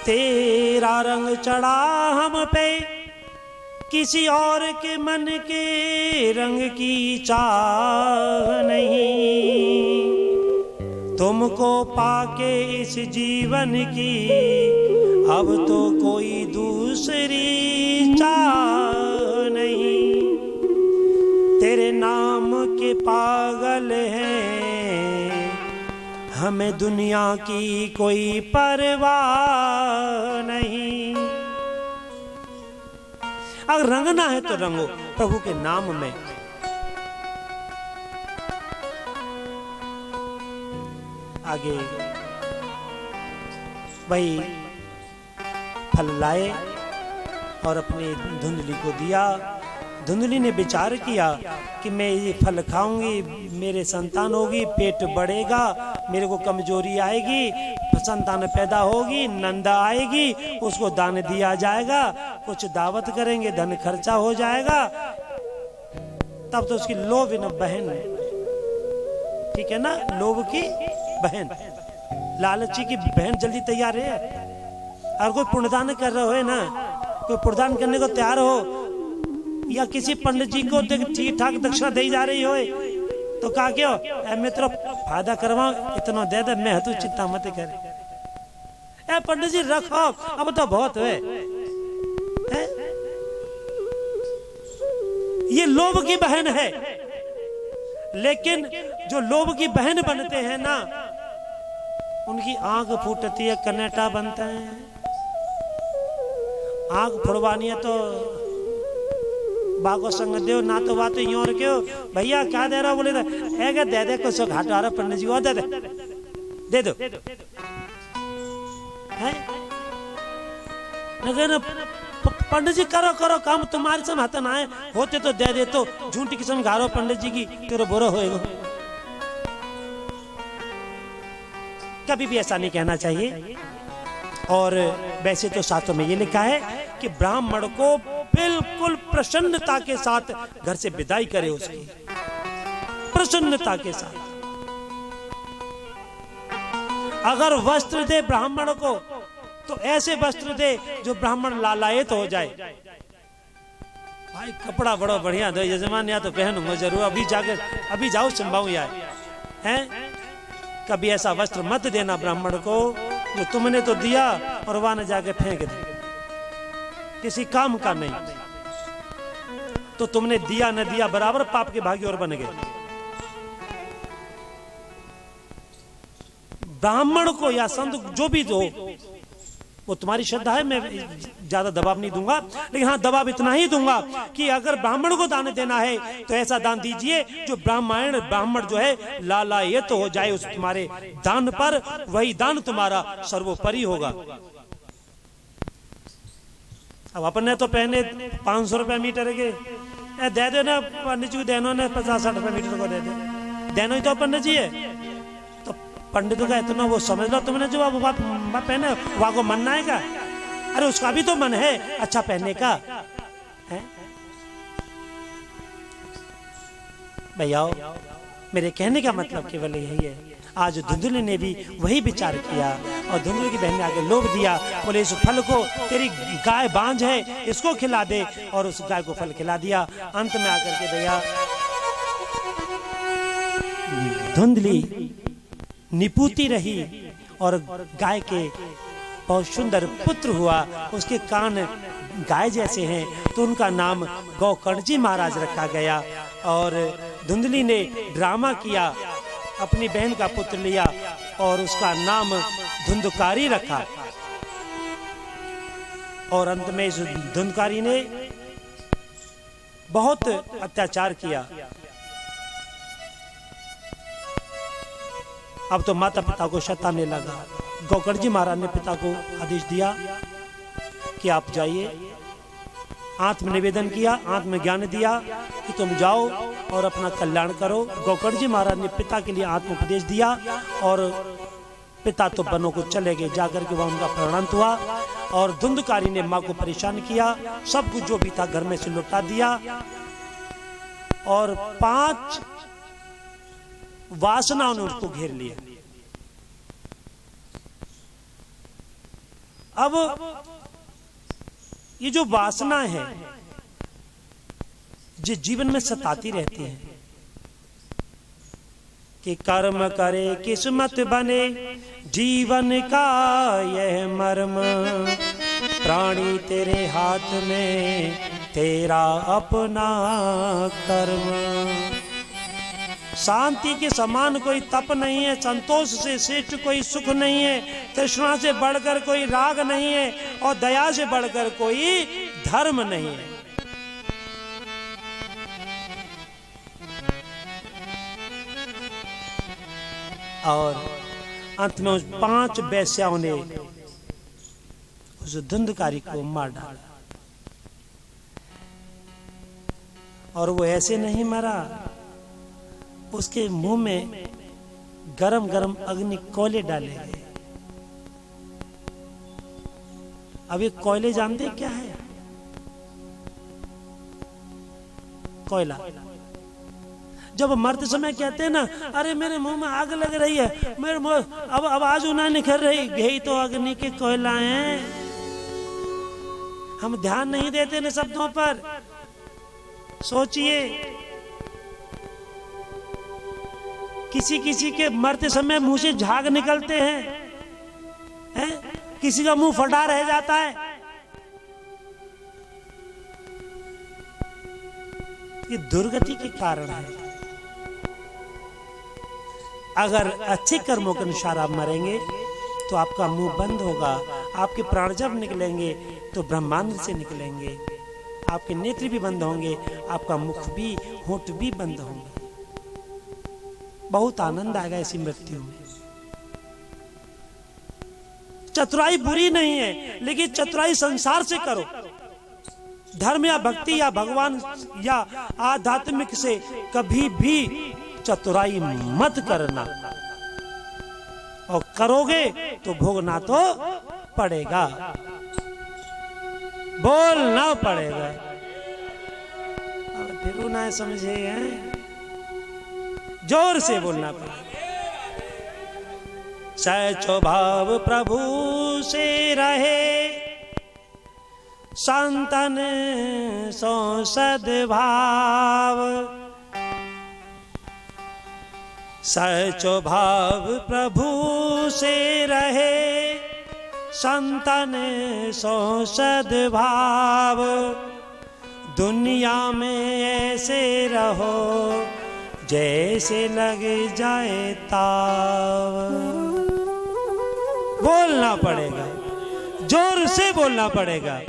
तेरा रंग चढ़ा हम पे, किसी और के मन के रंग की चाह नहीं। तुमको पाके इस जीवन की अब तो कोई दूसरी चाह नहीं। तेरे नाम के पागल हैं, हमें दुनिया की कोई परवाह नहीं। अगर रंगना है तो रंगो प्रभु के नाम में। आगे वही फल लाए और अपनी धुंधली को दिया। धुंधली ने विचार किया कि मैं ये फल खाऊंगी, मेरे संतान होगी, पेट बढ़ेगा, मेरे को कमजोरी आएगी, संतान पैदा होगी, नंदा आएगी, उसको दान दिया जाएगा, कुछ दावत करेंगे, धन खर्चा हो जाएगा। तब तो उसकी लोभ न बहन, ठीक है ना, लोभ की बहन, लालची की बहन जल्दी तैयार है। अगर कोई पुण्यदान कर रहे हो ना, कोई पुण्यदान करने को तैयार हो, या किसी पंडित जी को ठीक ठाक दक्षिणा दे जा रही हो, तो कहा क्यों मैं तेरा फायदा करवाऊं, इतना दे दे, मैं तू चिंता मत कर। ए पंडित जी रखो, अब तो बहुत है। ये लोभ की बहन है। लेकिन जो लोभ की बहन बनते हैं ना, उनकी आंख फूटती है, कनेटा बनता है। आंख फुड़वानी है तो बागो संग दे, ना तो बात यूं रखे हो, भैया क्या दे रहा हो, बोले दे दे कुछ घाट आ रहा पंडित जी को, दे दो है। लेकिन पंडित जी करो करो काम, तुम्हारे से हाथ ना आए होते तो दे दे, तो झूठी किस्म घारो पंडित जी की, तेरा बुरा होएगा। कभी भी ऐसा नहीं कहना चाहिए। और वैसे तो शास्त्रों में ये लिखा है कि ब्राह्मण को बिल्कुल प्रसन्नता के साथ घर से विदाई करे, उसकी प्रसन्नता के साथ। अगर वस्त्र दे ब्राह्मण को तो ऐसे वस्त्र दे जो ब्राह्मण लालायित हो जाए। भाई कपड़ा बड़ा बढ़िया दो यजमान, या तो पहनूंगा जरूर, अभी जाओ संभाऊ यार, हैं। कभी ऐसा वस्त्र मत देना ब्राह्मण को जो तुमने तो दिया और वहां न जाके फेंक दे, किसी काम का नहीं। तो तुमने दिया न दिया बराबर पाप के भागी और बन गए। ब्राह्मण को या संत जो भी दो, वो तुम्हारी श्रद्धा है, मैं ज्यादा दबाव नहीं दूंगा, लेकिन हाँ दबाव इतना ही दूंगा कि अगर ब्राह्मण को दान देना है तो ऐसा दान दीजिए जो ब्राह्मण जो है लालायित हो जाए उस तुम्हारे दान पर, वही दान तुम्हारा सर्वोपरि होगा। अब अपने तो पहने 500 रुपए मीटर के, दे दे ना पंडित जी को, देनो ने 50-60 रुपए मीटर को दे दे, देनो ही तो पंडित जी है। पंडितों का इतना वो समझ लो तुमने, जो वो पहने वहां को मन आएगा। अरे उसका भी तो मन है अच्छा पहनने का है। भैया मेरे कहने का मतलब केवल यही है, आज धुंधली ने भी वही विचार किया और धुंधली की बहन ने आगे लोभ दिया, बोले इस फल को, तेरी गाय बांझ है इसको खिला दे, और उस गाय को फल खिला दिया। अंत में आकर के भैया धुंधली निपुती रही और गाय के बहुत सुंदर पुत्र हुआ। उसके कान गाय जैसे हैं तो उनका नाम गौकर्ण महाराज रखा गया। और धुंधली ने ड्रामा किया, अपनी बहन का पुत्र लिया और उसका नाम धुंधकारी रखा। और अंत में इस धुंधकारी ने बहुत अत्याचार किया। अब तो माता पिता को सताने लगा। गौकर्ण महाराज ने पिता को आदेश दिया कि आप जाइए, आत्मनिवेदन किया, आत्मज्ञान दिया कि तुम जाओ और अपना कल्याण करो। गौकर्ण महाराज ने पिता के लिए आत्मोपदेश दिया और पिता तो बनों को चले गए, जाकर के वहां उनका प्रणंत हुआ। और धुंधकारी ने माँ को परेशान किया, सब कुछ जो भी था घर में से लुटा दिया। और 5 वासनाओं ने उसको घेर लिया। अब ये जो वासना है जो जीवन में सताती रहती है कि कर्म करे किस्मत बने जीवन का यह मर्म, प्राणी तेरे हाथ में तेरा अपना कर्म। शांति के समान कोई तप नहीं है, संतोष से श्रेष्ठ कोई सुख नहीं है, तृष्णा से बढ़कर कोई राग नहीं है और दया से बढ़कर कोई धर्म नहीं है। और अंत में उस 5 वेश्याओं ने उस धुंधकारी को मार डाला। और वो ऐसे नहीं मरा, उसके मुंह में गरम गरम अग्नि कोयले डाले गए। अब ये कोयले जानते क्या है? कोयला। जब मरते समय कहते हैं ना, अरे मेरे मुंह में आग लग रही है, मेरे मुंह अब आवाज ना निखर रही, यही तो अग्नि के कोयला हैं। हम ध्यान नहीं देते न शब्दों पर। सोचिए, किसी किसी के मरते समय मुंह से झाग निकलते हैं, किसी का मुंह फटा रह जाता है। ये दुर्गति के कारण है। अगर अच्छे कर्मों के अनुसार आप मरेंगे तो आपका मुंह बंद होगा, आपके प्राण जब निकलेंगे तो ब्रह्मांड से निकलेंगे, आपके नेत्र भी बंद होंगे, आपका मुख भी, होंठ भी बंद होंगे। बहुत आनंद आएगा ऐसी मृत्यु में। चतुराई बुरी नहीं है, लेकिन चतुराई संसार से करो। धर्म या भक्ति या भगवान या आध्यात्मिक से कभी भी चतुराई मत करना, और करोगे तो भोगना तो पड़ेगा, बोलना पड़ेगा। फिर ना समझे, जोर से बोलना पड़ेगा। सचो भाव प्रभु से रहे, संतन सो सद्भाव। सचो भाव प्रभु से रहे, संतन सो सद्भाव। दुनिया में ऐसे रहो जैसे लग जाए ताव। बोलना पड़ेगा, जोर से बोलना पड़ेगा।